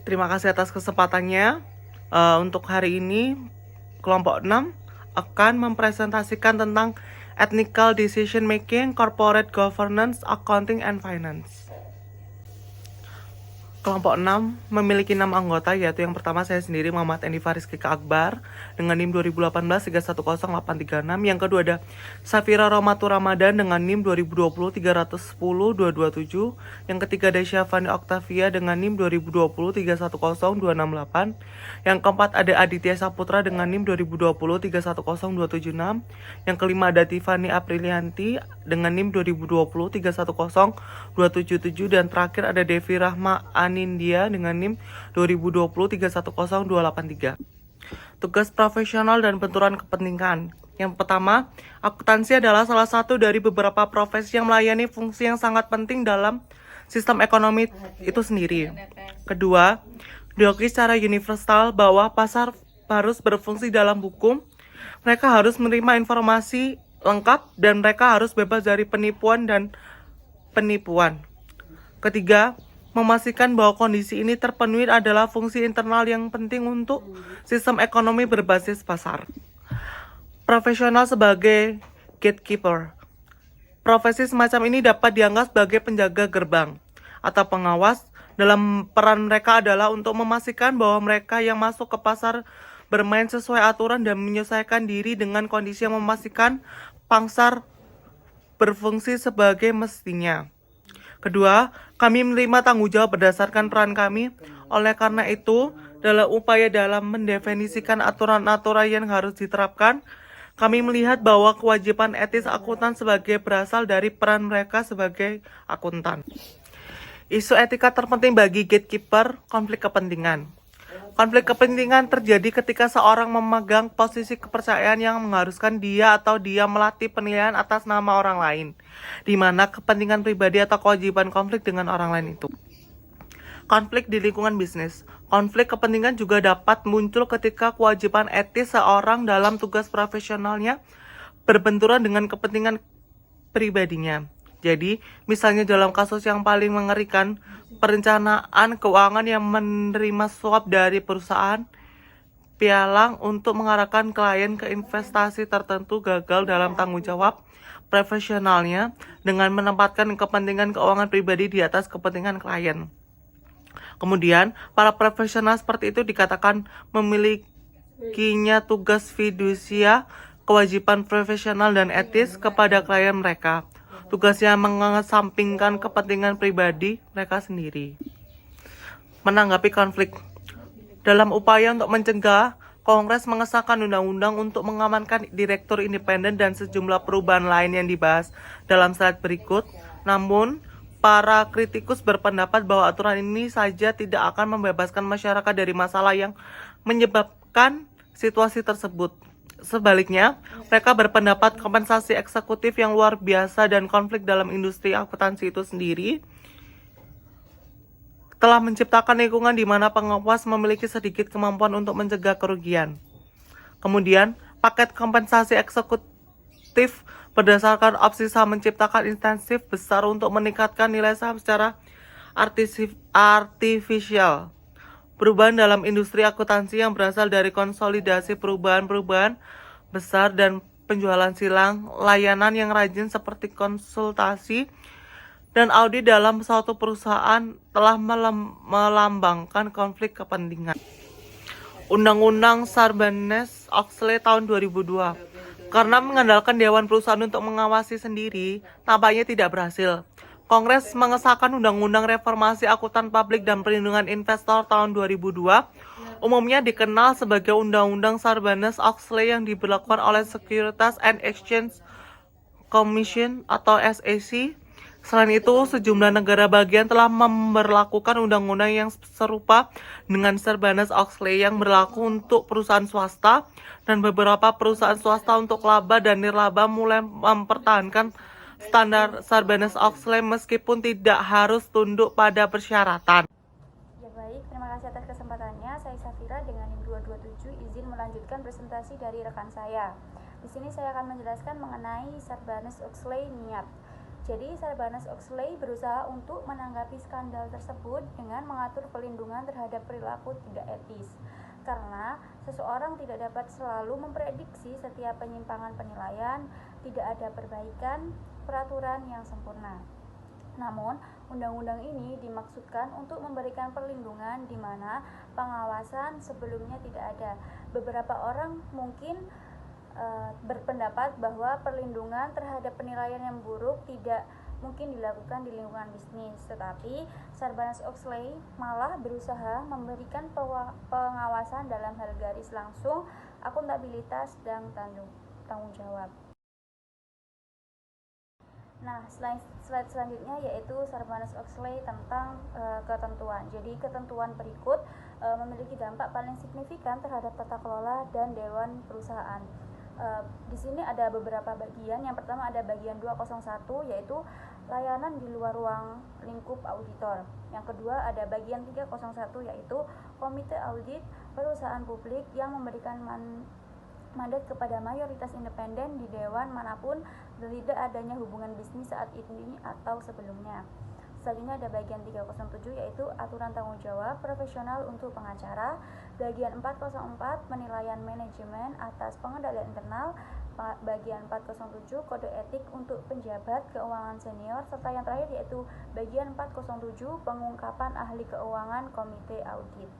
terima kasih atas kesempatannya. Untuk hari ini, kelompok 6 akan mempresentasikan tentang Ethical Decision Making, Corporate Governance, Accounting, and Finance. Kelompok 6 memiliki 6 anggota, yaitu yang pertama saya sendiri, Muhammad Endi Faris Kika Akbar, dengan NIM 2018-310836. Yang kedua ada Safira Rohmatu Ramadan dengan NIM 2020-310-227. Yang ketiga ada Syafani Oktavia dengan NIM 2020-310-268. Yang keempat ada Aditya Saputra dengan NIM 2020-310-276. Yang kelima ada Tiffany Aprilianti dengan NIM 2020-310-277. Dan terakhir ada Devi Rahma Anindia dengan NIM 2020-310-283. Tugas profesional dan benturan kepentingan. Yang pertama, akuntansi adalah salah satu dari beberapa profesi yang melayani fungsi yang sangat penting dalam sistem ekonomi itu sendiri. Kedua, diakui secara universal bahwa pasar harus berfungsi dalam hukum. Mereka harus menerima informasi lengkap dan mereka harus bebas dari penipuan dan penipuan. Ketiga, memastikan bahwa kondisi ini terpenuhi adalah fungsi internal yang penting untuk sistem ekonomi berbasis pasar. Profesional sebagai gatekeeper. Profesi semacam ini dapat dianggap sebagai penjaga gerbang atau pengawas. Dalam peran mereka adalah untuk memastikan bahwa mereka yang masuk ke pasar bermain sesuai aturan dan menyesuaikan diri dengan kondisi yang memastikan pasar berfungsi sebagai mestinya. Kedua, kami menerima tanggung jawab berdasarkan peran kami. Oleh karena itu, dalam upaya dalam mendefinisikan aturan-aturan yang harus diterapkan, kami melihat bahwa kewajiban etis akuntan sebagai berasal dari peran mereka sebagai akuntan. Isu etika terpenting bagi gatekeeper, konflik kepentingan. Konflik kepentingan terjadi ketika seorang memegang posisi kepercayaan yang mengharuskan dia atau dia melatih penilaian atas nama orang lain, di mana kepentingan pribadi atau kewajiban konflik dengan orang lain itu. Konflik di lingkungan bisnis. Konflik kepentingan juga dapat muncul ketika kewajiban etis seorang dalam tugas profesionalnya berbenturan dengan kepentingan pribadinya. Jadi, misalnya dalam kasus yang paling mengerikan, perencanaan keuangan yang menerima suap dari perusahaan pialang untuk mengarahkan klien ke investasi tertentu gagal dalam tanggung jawab profesionalnya dengan menempatkan kepentingan keuangan pribadi di atas kepentingan klien. Kemudian, para profesional seperti itu dikatakan memilikinya tugas fidusia, kewajiban profesional dan etis kepada klien mereka. Tugasnya mengesampingkan kepentingan pribadi mereka sendiri. Menanggapi konflik. Dalam upaya untuk mencegah, Kongres mengesahkan undang-undang untuk mengamankan direktur independen dan sejumlah perubahan lain yang dibahas dalam slide berikut. Namun, para kritikus berpendapat bahwa aturan ini saja tidak akan membebaskan masyarakat dari masalah yang menyebabkan situasi tersebut. Sebaliknya, mereka berpendapat kompensasi eksekutif yang luar biasa dan konflik dalam industri akuntansi itu sendiri telah menciptakan lingkungan di mana pengawas memiliki sedikit kemampuan untuk mencegah kerugian. Kemudian, paket kompensasi eksekutif berdasarkan opsi saham menciptakan intensif besar untuk meningkatkan nilai saham secara artifisial. Perubahan dalam industri akuntansi yang berasal dari konsolidasi perubahan-perubahan besar dan penjualan silang, layanan yang rajin seperti konsultasi dan audit dalam suatu perusahaan telah melambangkan konflik kepentingan. Undang-Undang Sarbanes-Oxley tahun 2002. Karena mengandalkan Dewan Perusahaan untuk mengawasi sendiri, tampaknya tidak berhasil. Kongres mengesahkan Undang-Undang Reformasi Akuntan Publik dan Perlindungan Investor tahun 2002, umumnya dikenal sebagai Undang-Undang Sarbanes-Oxley yang diberlakukan oleh Securities and Exchange Commission atau SEC. Selain itu, sejumlah negara bagian telah memberlakukan undang-undang yang serupa dengan Sarbanes-Oxley yang berlaku untuk perusahaan swasta, dan beberapa perusahaan swasta untuk laba dan nirlaba mulai mempertahankan standar Sarbanes-Oxley meskipun tidak harus tunduk pada persyaratan. Ya baik, terima kasih atas kesempatannya. Saya Safira dengan NIM 227 izin melanjutkan presentasi dari rekan saya. Di sini saya akan menjelaskan mengenai Sarbanes-Oxley NIAP. Jadi Sarbanes-Oxley berusaha untuk menanggapi skandal tersebut dengan mengatur pelindungan terhadap perilaku tidak etis. Karena seseorang tidak dapat selalu memprediksi setiap penyimpangan penilaian, tidak ada perbaikan peraturan yang sempurna. Namun, undang-undang ini dimaksudkan untuk memberikan perlindungan di mana pengawasan sebelumnya tidak ada. Beberapa orang mungkin berpendapat bahwa perlindungan terhadap penilaian yang buruk tidak mungkin dilakukan di lingkungan bisnis, tetapi Sarbanes-Oxley malah berusaha memberikan pengawasan dalam hal garis langsung, akuntabilitas, dan tanggung jawab. Nah, slide selanjutnya yaitu Sarbanes-Oxley tentang ketentuan. Jadi ketentuan berikut memiliki dampak paling signifikan terhadap tata kelola dan dewan perusahaan. Di sini ada beberapa bagian. Yang pertama ada bagian 201 yaitu layanan di luar ruang lingkup auditor. Yang kedua ada bagian 301 yaitu komite audit perusahaan publik yang memberikan mandat kepada mayoritas independen di dewan manapun tidak adanya hubungan bisnis saat ini atau sebelumnya. Selanjutnya ada bagian 307 yaitu aturan tanggung jawab profesional untuk pengacara. Bagian 404 penilaian manajemen atas pengendalian internal. Bagian 407 kode etik untuk penjabat keuangan senior, serta yang terakhir yaitu bagian 407 pengungkapan ahli keuangan komite audit.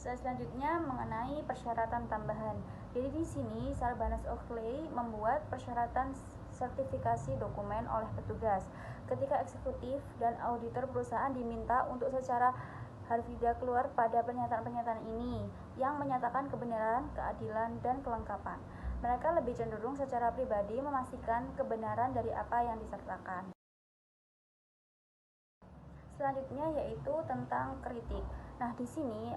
Selanjutnya mengenai persyaratan tambahan. Jadi di sini Sarbanes-Oxley membuat persyaratan sertifikasi dokumen oleh petugas. Ketika eksekutif dan auditor perusahaan diminta untuk secara harfiah keluar pada pernyataan-pernyataan ini yang menyatakan kebenaran, keadilan, dan kelengkapan. Mereka lebih cenderung secara pribadi memastikan kebenaran dari apa yang disertakan. Selanjutnya yaitu tentang kritik. Nah, di sini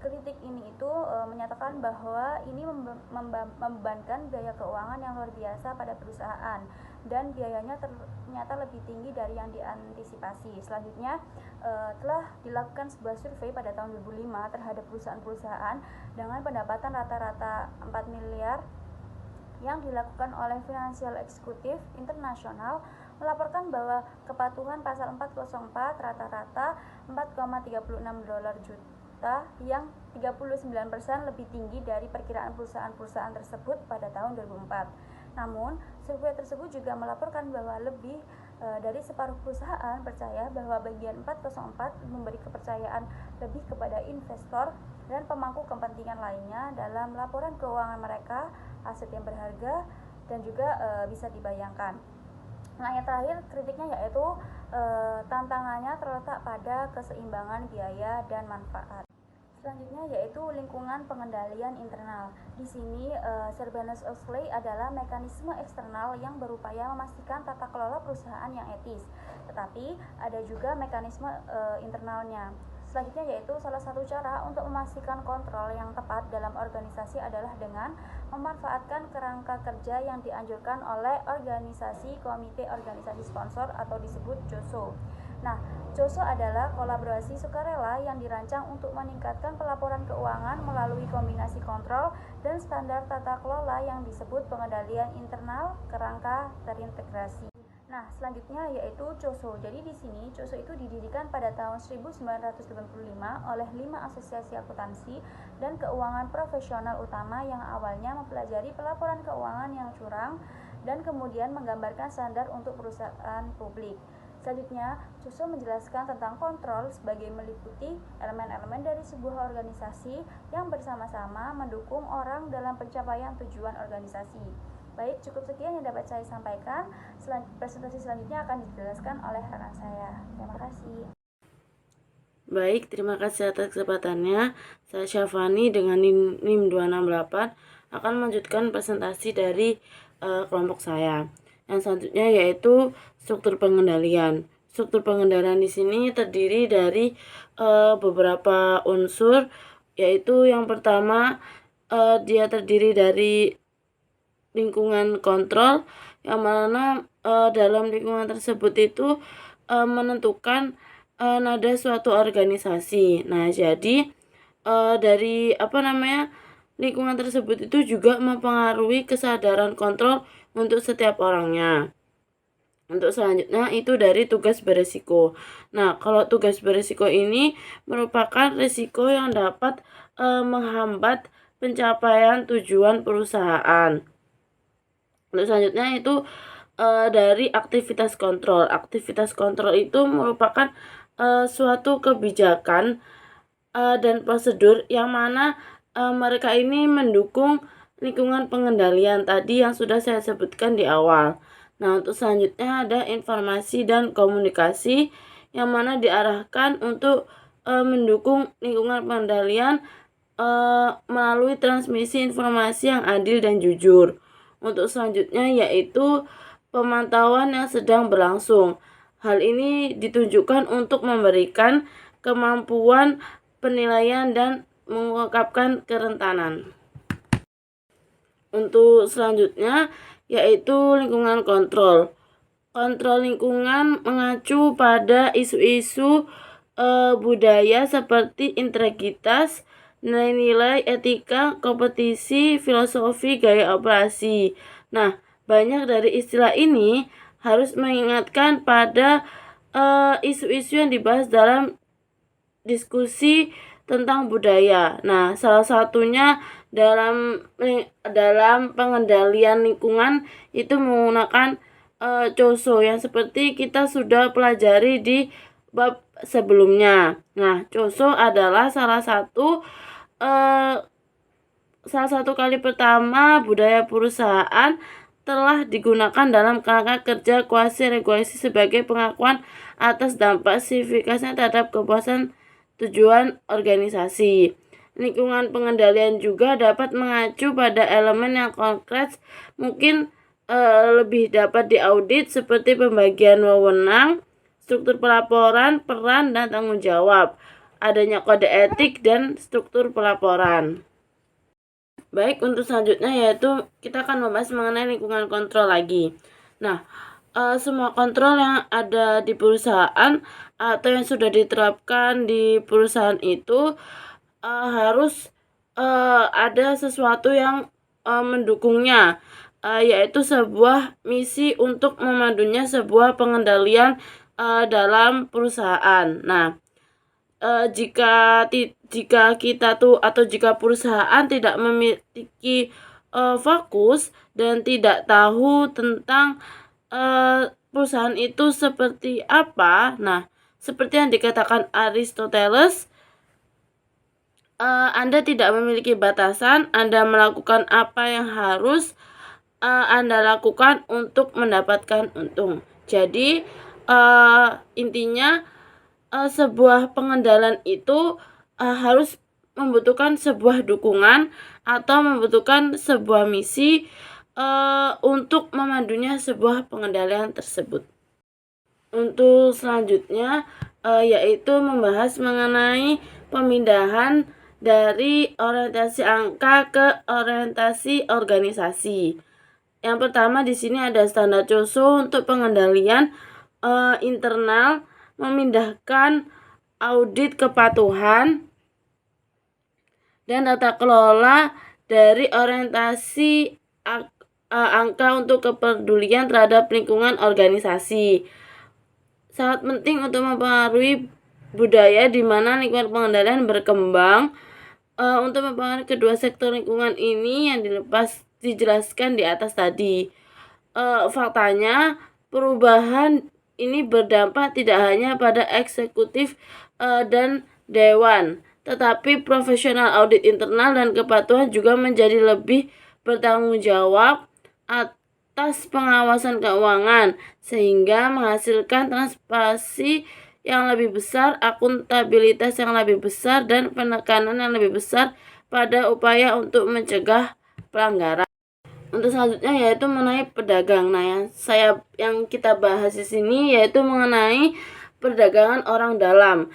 kritik ini itu menyatakan bahwa ini membebankan biaya keuangan yang luar biasa pada perusahaan dan biayanya ternyata lebih tinggi dari yang diantisipasi. Selanjutnya telah dilakukan sebuah survei pada tahun 2005 terhadap perusahaan-perusahaan dengan pendapatan rata-rata 4 miliar yang dilakukan oleh Financial Executive International melaporkan bahwa kepatuhan pasal 404 rata-rata 4,36 dolar juta yang 39% lebih tinggi dari perkiraan perusahaan-perusahaan tersebut pada tahun 2004. Namun, survei tersebut juga melaporkan bahwa lebih dari separuh perusahaan percaya bahwa bagian 404 memberi kepercayaan lebih kepada investor dan pemangku kepentingan lainnya dalam laporan keuangan mereka, aset yang berharga, dan juga bisa dibayangkan. Nah, yang terakhir kritiknya yaitu tantangannya terletak pada keseimbangan biaya dan manfaat. Selanjutnya yaitu lingkungan pengendalian internal. Di sini Sarbanes-Oxley adalah mekanisme eksternal yang berupaya memastikan tata kelola perusahaan yang etis, tetapi ada juga mekanisme internalnya. Selanjutnya yaitu salah satu cara untuk memastikan kontrol yang tepat dalam organisasi adalah dengan memanfaatkan kerangka kerja yang dianjurkan oleh organisasi komite organisasi sponsor atau disebut COSO. Nah, COSO adalah kolaborasi sukarela yang dirancang untuk meningkatkan pelaporan keuangan melalui kombinasi kontrol dan standar tata kelola yang disebut pengendalian internal kerangka terintegrasi. Nah, selanjutnya yaitu COSO. Jadi di sini COSO itu didirikan pada tahun 1985 oleh 5 asosiasi akuntansi dan keuangan profesional utama yang awalnya mempelajari pelaporan keuangan yang curang dan kemudian menggambarkan standar untuk perusahaan publik. Selanjutnya, COSO menjelaskan tentang kontrol sebagai meliputi elemen-elemen dari sebuah organisasi yang bersama-sama mendukung orang dalam pencapaian tujuan organisasi. Baik, cukup sekian yang dapat saya sampaikan. Presentasi selanjutnya akan dijelaskan oleh rekan saya. Terima kasih. Baik, terima kasih atas kesempatannya. Saya Syafani dengan NIM 268 akan melanjutkan presentasi dari kelompok saya. Yang selanjutnya yaitu struktur pengendalian. Struktur pengendalian di sini terdiri dari beberapa unsur, yaitu yang pertama dia terdiri dari lingkungan kontrol, yang mana dalam lingkungan tersebut itu menentukan nada suatu organisasi. Nah, jadi dari lingkungan tersebut itu juga mempengaruhi kesadaran kontrol untuk setiap orangnya. Untuk selanjutnya itu dari tugas beresiko. Nah, kalau tugas beresiko ini merupakan risiko yang dapat menghambat pencapaian tujuan perusahaan. Untuk selanjutnya itu dari aktivitas kontrol. Aktivitas kontrol itu merupakan suatu kebijakan dan prosedur yang mana mereka ini mendukung lingkungan pengendalian tadi yang sudah saya sebutkan di awal. Nah, untuk selanjutnya ada informasi dan komunikasi yang mana diarahkan untuk mendukung lingkungan pengendalian melalui transmisi informasi yang adil dan jujur. Untuk selanjutnya yaitu pemantauan yang sedang berlangsung. Hal ini ditunjukkan untuk memberikan kemampuan penilaian dan mengungkapkan kerentanan. Untuk selanjutnya yaitu lingkungan kontrol. Kontrol lingkungan mengacu pada isu-isu budaya seperti integritas, nilai-nilai etika, kompetisi, filosofi, gaya operasi. Nah, banyak dari istilah ini harus mengingatkan pada isu-isu yang dibahas dalam diskusi tentang budaya. Nah, salah satunya dalam pengendalian lingkungan itu menggunakan COSO yang seperti kita sudah pelajari di bab sebelumnya. Nah, COSO adalah salah satu kali pertama budaya perusahaan telah digunakan dalam kerangka kerja kuasi regulasi sebagai pengakuan atas dampak signifikannya terhadap kepuasan tujuan organisasi. Lingkungan pengendalian juga dapat mengacu pada elemen yang konkret, mungkin lebih dapat diaudit seperti pembagian wewenang, struktur pelaporan, peran dan tanggung jawab, adanya kode etik dan struktur pelaporan. Baik, untuk selanjutnya yaitu kita akan membahas mengenai lingkungan kontrol lagi. Nah, semua kontrol yang ada di perusahaan atau yang sudah diterapkan di perusahaan itu harus ada sesuatu yang mendukungnya, yaitu sebuah misi untuk memandunya sebuah pengendalian dalam perusahaan. Nah, jika perusahaan tidak memiliki fokus dan tidak tahu tentang perusahaan itu seperti apa, nah seperti yang dikatakan Aristoteles, Anda tidak memiliki batasan, Anda melakukan apa yang harus Anda lakukan untuk mendapatkan untung. Jadi intinya sebuah pengendalian itu harus membutuhkan sebuah dukungan atau membutuhkan sebuah misi untuk memandunya sebuah pengendalian tersebut. Untuk selanjutnya yaitu membahas mengenai pemindahan dari orientasi angka ke orientasi organisasi. Yang pertama di sini ada standar COSO untuk pengendalian internal, memindahkan audit kepatuhan dan tata kelola dari orientasi angka untuk kepedulian terhadap lingkungan organisasi. Sangat penting untuk mempengaruhi budaya di mana lingkungan pengendalian berkembang. Untuk mempengaruhi kedua sektor lingkungan ini yang dijelaskan di atas tadi. Faktanya perubahan ini berdampak tidak hanya pada eksekutif dan dewan, tetapi profesional audit internal dan kepatuhan juga menjadi lebih bertanggung jawab atas pengawasan keuangan, sehingga menghasilkan transparansi yang lebih besar, akuntabilitas yang lebih besar, dan penekanan yang lebih besar pada upaya untuk mencegah pelanggaran. Untuk selanjutnya yaitu mengenai pedagang. Nah, yang kita bahas di sini yaitu mengenai perdagangan orang dalam,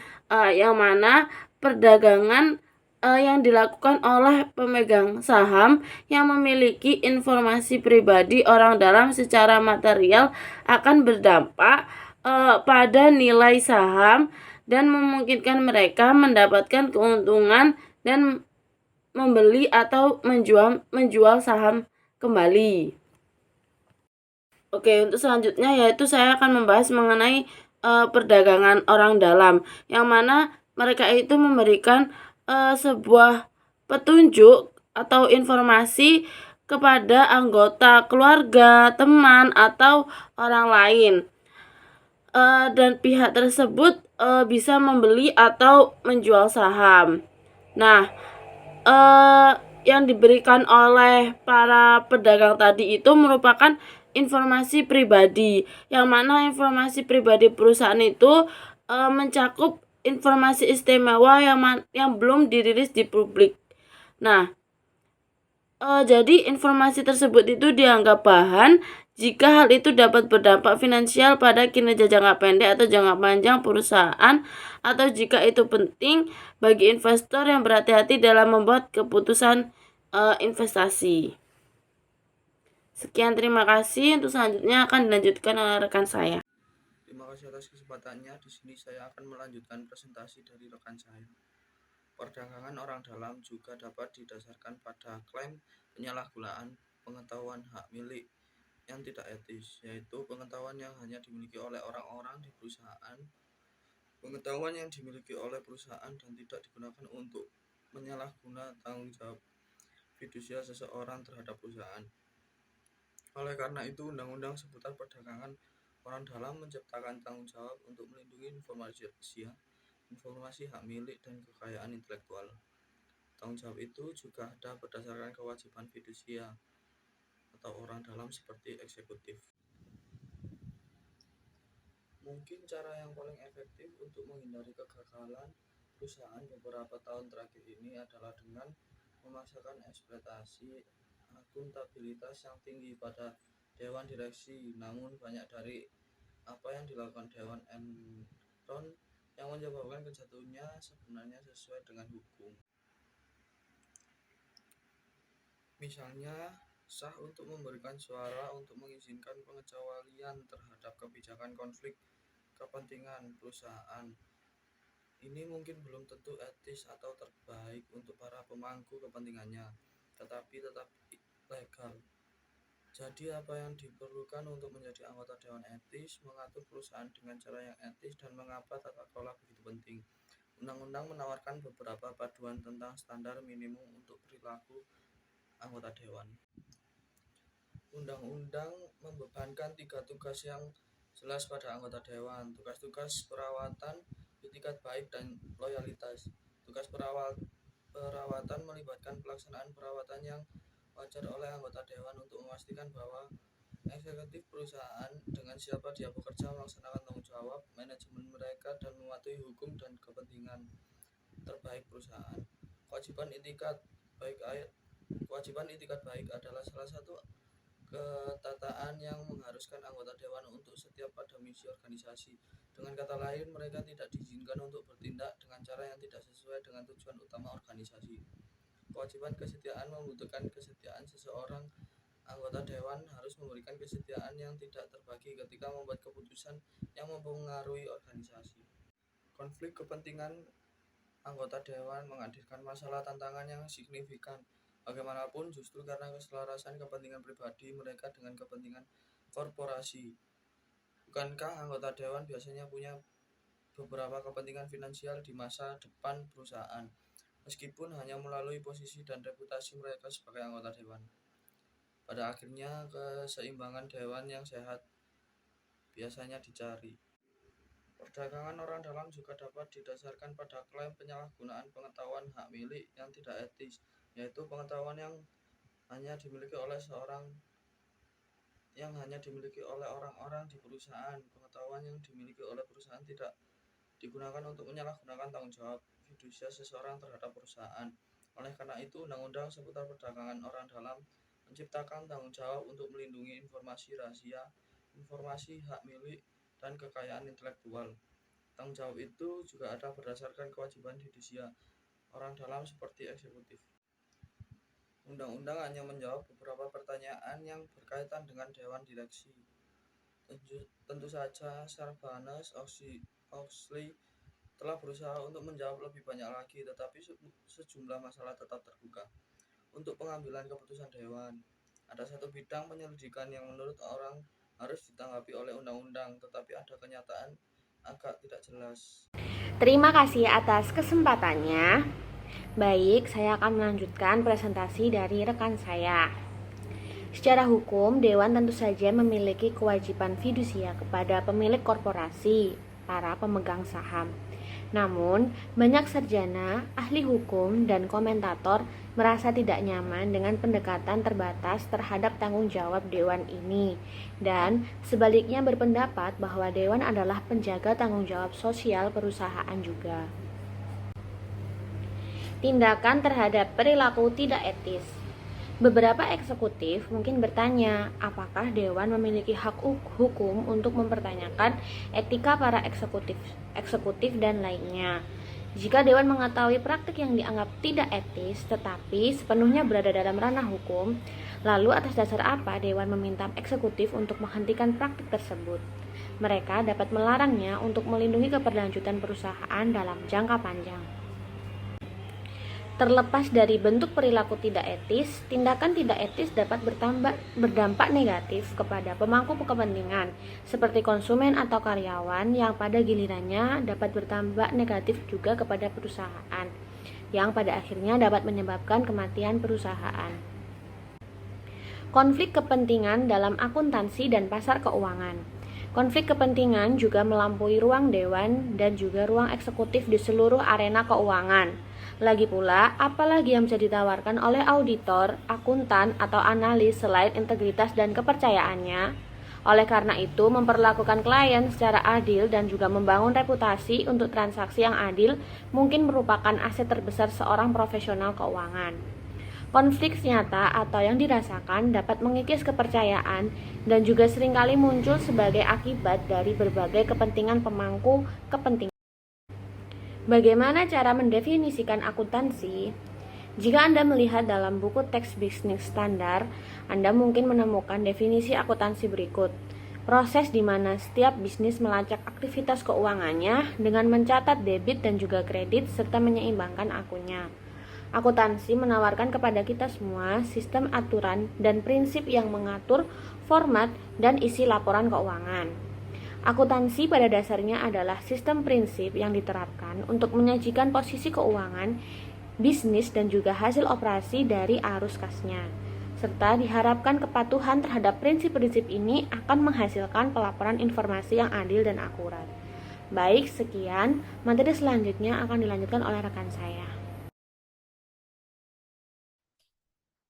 yang mana perdagangan yang dilakukan oleh pemegang saham yang memiliki informasi pribadi orang dalam secara material akan berdampak pada nilai saham dan memungkinkan mereka mendapatkan keuntungan dan membeli atau menjual saham kembali. Oke, untuk selanjutnya yaitu saya akan membahas mengenai perdagangan orang dalam, yang mana mereka itu memberikan sebuah petunjuk atau informasi kepada anggota keluarga, teman, atau orang lain. Dan pihak tersebut bisa membeli atau menjual saham. Nah, yang diberikan oleh para pedagang tadi itu merupakan informasi pribadi, yang mana informasi pribadi perusahaan itu mencakup informasi istimewa yang belum dirilis di publik. Nah, jadi informasi tersebut itu dianggap bahan jika hal itu dapat berdampak finansial pada kinerja jangka pendek atau jangka panjang perusahaan, atau jika itu penting bagi investor yang berhati-hati dalam membuat keputusan investasi. Sekian, terima kasih. Untuk selanjutnya akan dilanjutkan oleh rekan saya. Terima kasih atas kesempatannya. Di sini saya akan melanjutkan presentasi dari rekan saya. Perdagangan orang dalam juga dapat didasarkan pada klaim penyalahgunaan pengetahuan hak milik yang tidak etis, yaitu pengetahuan yang hanya dimiliki oleh orang-orang di perusahaan, pengetahuan yang dimiliki oleh perusahaan dan tidak digunakan untuk menyalahgunakan tanggung jawab fidusia seseorang terhadap perusahaan. Oleh karena itu, undang-undang seputar perdagangan orang dalam menciptakan tanggung jawab untuk melindungi informasi rahasia, informasi hak milik, dan kekayaan intelektual. Tanggung jawab itu juga ada berdasarkan kewajiban fidusia atau orang dalam seperti eksekutif. Mungkin cara yang paling efektif untuk menghindari kegagalan perusahaan beberapa tahun terakhir ini adalah dengan memaksakan ekspektasi akuntabilitas yang tinggi pada Dewan Direksi. Namun banyak dari apa yang dilakukan Dewan Enron yang menyebabkan kejatuhannya sebenarnya sesuai dengan hukum. Misalnya, sah untuk memberikan suara untuk mengizinkan pengecualian terhadap kebijakan konflik kepentingan perusahaan. Ini mungkin belum tentu etis atau terbaik untuk para pemangku kepentingannya, tetapi tetap legal. Jadi apa yang diperlukan untuk menjadi anggota Dewan Etis, mengatur perusahaan dengan cara yang etis, dan mengapa tata kelola begitu penting. Undang-undang menawarkan beberapa panduan tentang standar minimum untuk perilaku anggota Dewan. Undang-undang membebankan 3 tugas yang jelas pada anggota Dewan: tugas-tugas perawatan, itikat baik, dan loyalitas. Tugas perawatan melibatkan pelaksanaan perawatan yang wajar oleh anggota Dewan untuk memastikan bahwa eksekutif perusahaan dengan siapa dia bekerja melaksanakan tanggung jawab manajemen mereka dan mematuhi hukum dan kepentingan terbaik perusahaan. Kewajiban itikat baik adalah salah satu ketataan yang mengharuskan anggota Dewan untuk setiap pada misi organisasi. Dengan kata lain, mereka tidak diizinkan untuk bertindak dengan cara yang tidak sesuai dengan tujuan utama organisasi. Kewajiban kesetiaan membutuhkan kesetiaan. Seseorang anggota Dewan harus memberikan kesetiaan yang tidak terbagi ketika membuat keputusan yang mempengaruhi organisasi. Konflik kepentingan anggota Dewan menghadirkan masalah tantangan yang signifikan. Bagaimanapun, justru karena keselarasan kepentingan pribadi mereka dengan kepentingan korporasi. Bukankah anggota Dewan biasanya punya beberapa kepentingan finansial di masa depan perusahaan, meskipun hanya melalui posisi dan reputasi mereka sebagai anggota Dewan? Pada akhirnya, keseimbangan Dewan yang sehat biasanya dicari. Perdagangan orang dalam juga dapat didasarkan pada klaim penyalahgunaan pengetahuan hak milik yang tidak etis, yaitu pengetahuan yang hanya dimiliki oleh orang-orang di perusahaan. Pengetahuan yang dimiliki oleh perusahaan tidak digunakan untuk menyalahgunakan tanggung jawab fidusia seseorang terhadap perusahaan. Oleh karena itu, undang-undang seputar perdagangan orang dalam menciptakan tanggung jawab untuk melindungi informasi rahasia, informasi hak milik, dan kekayaan intelektual. Tanggung jawab itu juga ada berdasarkan kewajiban fidusia orang dalam seperti eksekutif. Undang-undang hanya menjawab beberapa pertanyaan yang berkaitan dengan Dewan Direksi. Tentu saja Sarbanes-Oxley telah berusaha untuk menjawab lebih banyak lagi, tetapi sejumlah masalah tetap terbuka. Untuk pengambilan keputusan Dewan, ada satu bidang penyelidikan yang menurut orang harus ditanggapi oleh undang-undang, tetapi ada kenyataan agak tidak jelas. Terima kasih atas kesempatannya. Baik, saya akan melanjutkan presentasi dari rekan saya. Secara hukum, Dewan tentu saja memiliki kewajiban fidusia kepada pemilik korporasi, para pemegang saham. Namun, banyak sarjana, ahli hukum, dan komentator merasa tidak nyaman dengan pendekatan terbatas terhadap tanggung jawab Dewan ini, dan sebaliknya berpendapat bahwa Dewan adalah penjaga tanggung jawab sosial perusahaan juga. Tindakan terhadap perilaku tidak etis. Beberapa eksekutif mungkin bertanya, apakah Dewan memiliki hak hukum untuk mempertanyakan etika para eksekutif dan lainnya. Jika Dewan mengetahui praktik yang dianggap tidak etis tetapi sepenuhnya berada dalam ranah hukum, lalu atas dasar apa Dewan meminta eksekutif untuk menghentikan praktik tersebut? Mereka dapat melarangnya untuk melindungi keberlanjutan perusahaan dalam jangka panjang. Terlepas dari bentuk perilaku tidak etis, tindakan tidak etis dapat berdampak negatif kepada pemangku kepentingan, seperti konsumen atau karyawan yang pada gilirannya dapat berdampak negatif juga kepada perusahaan, yang pada akhirnya dapat menyebabkan kematian perusahaan. Konflik kepentingan dalam akuntansi dan pasar keuangan. Konflik kepentingan juga melampaui ruang dewan dan juga ruang eksekutif di seluruh arena keuangan. Lagi pula, apalagi yang bisa ditawarkan oleh auditor, akuntan, atau analis selain integritas dan kepercayaannya? Oleh karena itu, memperlakukan klien secara adil dan juga membangun reputasi untuk transaksi yang adil mungkin merupakan aset terbesar seorang profesional keuangan. Konflik nyata atau yang dirasakan dapat mengikis kepercayaan dan juga seringkali muncul sebagai akibat dari berbagai kepentingan pemangku kepentingan. Bagaimana cara mendefinisikan akuntansi? Jika Anda melihat dalam buku teks bisnis standar, Anda mungkin menemukan definisi akuntansi berikut. Proses di mana setiap bisnis melacak aktivitas keuangannya dengan mencatat debit dan juga kredit serta menyeimbangkan akunnya. Akuntansi menawarkan kepada kita semua sistem aturan dan prinsip yang mengatur format dan isi laporan keuangan. Akuntansi pada dasarnya adalah sistem prinsip yang diterapkan untuk menyajikan posisi keuangan, bisnis dan juga hasil operasi dari arus kasnya. Serta diharapkan kepatuhan terhadap prinsip-prinsip ini akan menghasilkan pelaporan informasi yang adil dan akurat. Baik, sekian. Materi selanjutnya akan dilanjutkan oleh rekan saya.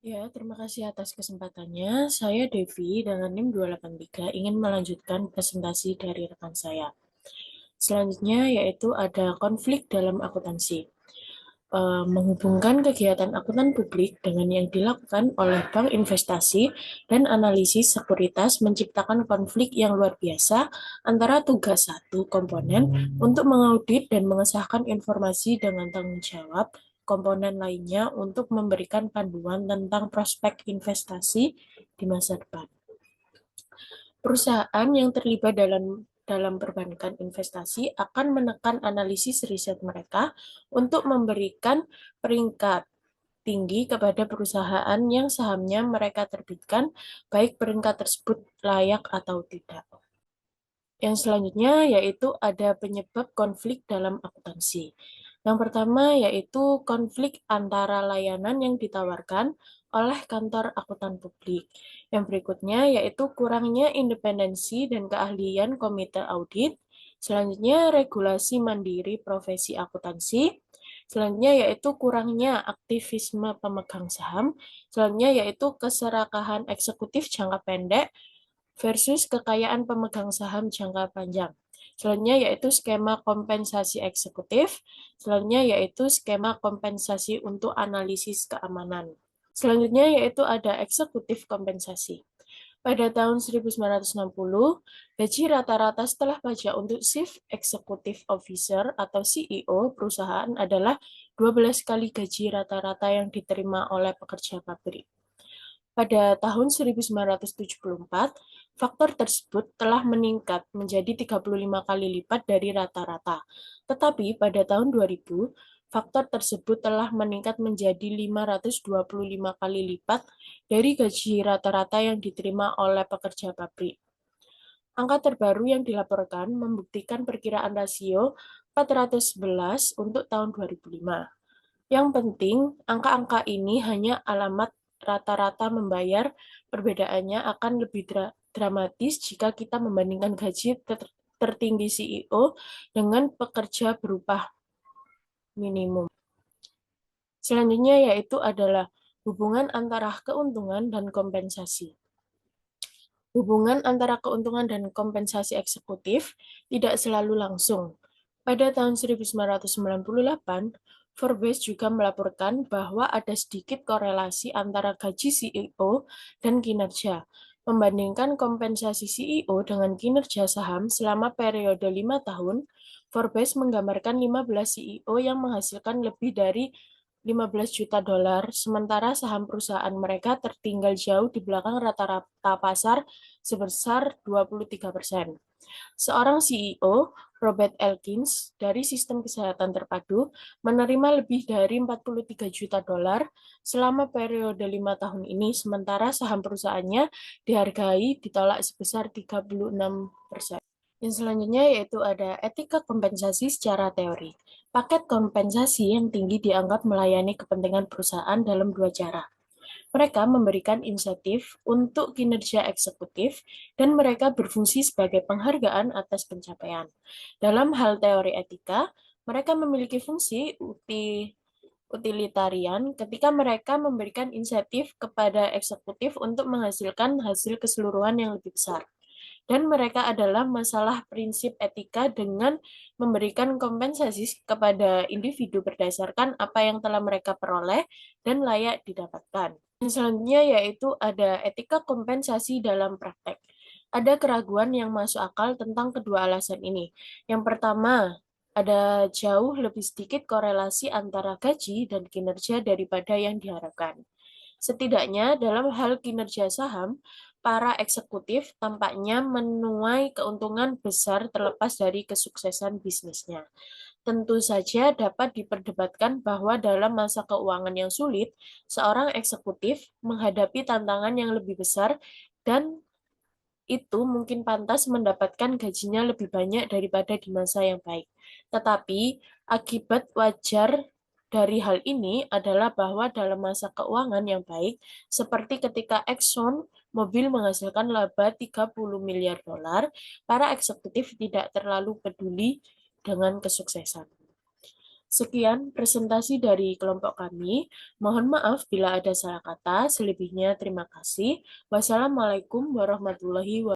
Ya, terima kasih atas kesempatannya. Saya Devi dengan NIM 283 ingin melanjutkan presentasi dari rekan saya. Selanjutnya yaitu ada konflik dalam akuntansi. Menghubungkan kegiatan akuntan publik dengan yang dilakukan oleh bank investasi dan analisis sekuritas menciptakan konflik yang luar biasa antara tugas satu komponen untuk mengaudit dan mengesahkan informasi dengan tanggung jawab komponen lainnya untuk memberikan panduan tentang prospek investasi di masa depan. Perusahaan yang terlibat dalam perbankan investasi akan menekan analisis riset mereka untuk memberikan peringkat tinggi kepada perusahaan yang sahamnya mereka terbitkan, baik peringkat tersebut layak atau tidak. Yang selanjutnya yaitu ada penyebab konflik dalam akuntansi. Yang pertama yaitu konflik antara layanan yang ditawarkan oleh kantor akuntan publik. Yang berikutnya yaitu kurangnya independensi dan keahlian komite audit. Selanjutnya regulasi mandiri profesi akuntansi. Selanjutnya yaitu kurangnya aktivisme pemegang saham. Selanjutnya yaitu keserakahan eksekutif jangka pendek versus kekayaan pemegang saham jangka panjang. Selanjutnya yaitu skema kompensasi eksekutif. Selanjutnya yaitu skema kompensasi untuk analisis keamanan. Selanjutnya yaitu ada eksekutif kompensasi. Pada tahun 1960, gaji rata-rata setelah pajak untuk Chief Executive Officer atau CEO perusahaan adalah 12 kali gaji rata-rata yang diterima oleh pekerja pabrik. Pada tahun 1974, faktor tersebut telah meningkat menjadi 35 kali lipat dari rata-rata. Tetapi pada tahun 2000, faktor tersebut telah meningkat menjadi 525 kali lipat dari gaji rata-rata yang diterima oleh pekerja pabrik. Angka terbaru yang dilaporkan membuktikan perkiraan rasio 411 untuk tahun 2005. Yang penting, angka-angka ini hanya alamat rata-rata membayar, perbedaannya akan lebih dramatis jika kita membandingkan gaji tertinggi CEO dengan pekerja berupah minimum. Selanjutnya yaitu adalah hubungan antara keuntungan dan kompensasi. Hubungan antara keuntungan dan kompensasi eksekutif tidak selalu langsung. Pada tahun 1998, Forbes juga melaporkan bahwa ada sedikit korelasi antara gaji CEO dan kinerja. Membandingkan kompensasi CEO dengan kinerja saham selama periode 5 tahun, Forbes menggambarkan 15 CEO yang menghasilkan lebih dari 15 juta dolar, sementara saham perusahaan mereka tertinggal jauh di belakang rata-rata pasar sebesar 23%. Seorang CEO, Robert Elkins, dari Sistem Kesehatan Terpadu, menerima lebih dari 43 juta dolar selama periode 5 tahun ini, sementara saham perusahaannya dihargai ditolak sebesar 36%. Yang selanjutnya yaitu ada etika kompensasi secara teori. Paket kompensasi yang tinggi dianggap melayani kepentingan perusahaan dalam dua cara. Mereka memberikan insentif untuk kinerja eksekutif dan mereka berfungsi sebagai penghargaan atas pencapaian. Dalam hal teori etika, mereka memiliki fungsi utilitarian ketika mereka memberikan insentif kepada eksekutif untuk menghasilkan hasil keseluruhan yang lebih besar. Dan mereka adalah masalah prinsip etika dengan memberikan kompensasi kepada individu berdasarkan apa yang telah mereka peroleh dan layak didapatkan. Dan selanjutnya yaitu ada etika kompensasi dalam praktek. Ada keraguan yang masuk akal tentang kedua alasan ini. Yang pertama, ada jauh lebih sedikit korelasi antara gaji dan kinerja daripada yang diharapkan. Setidaknya dalam hal kinerja saham, para eksekutif tampaknya menuai keuntungan besar terlepas dari kesuksesan bisnisnya. Tentu saja dapat diperdebatkan bahwa dalam masa keuangan yang sulit, seorang eksekutif menghadapi tantangan yang lebih besar dan itu mungkin pantas mendapatkan gajinya lebih banyak daripada di masa yang baik. Tetapi akibat wajar dari hal ini adalah bahwa dalam masa keuangan yang baik, seperti ketika Exxon Mobil menghasilkan laba 30 miliar dolar, para eksekutif tidak terlalu peduli dengan kesuksesan. Sekian presentasi dari kelompok kami. Mohon maaf bila ada salah kata. Selebihnya terima kasih. Wassalamualaikum warahmatullahi wabarakatuh.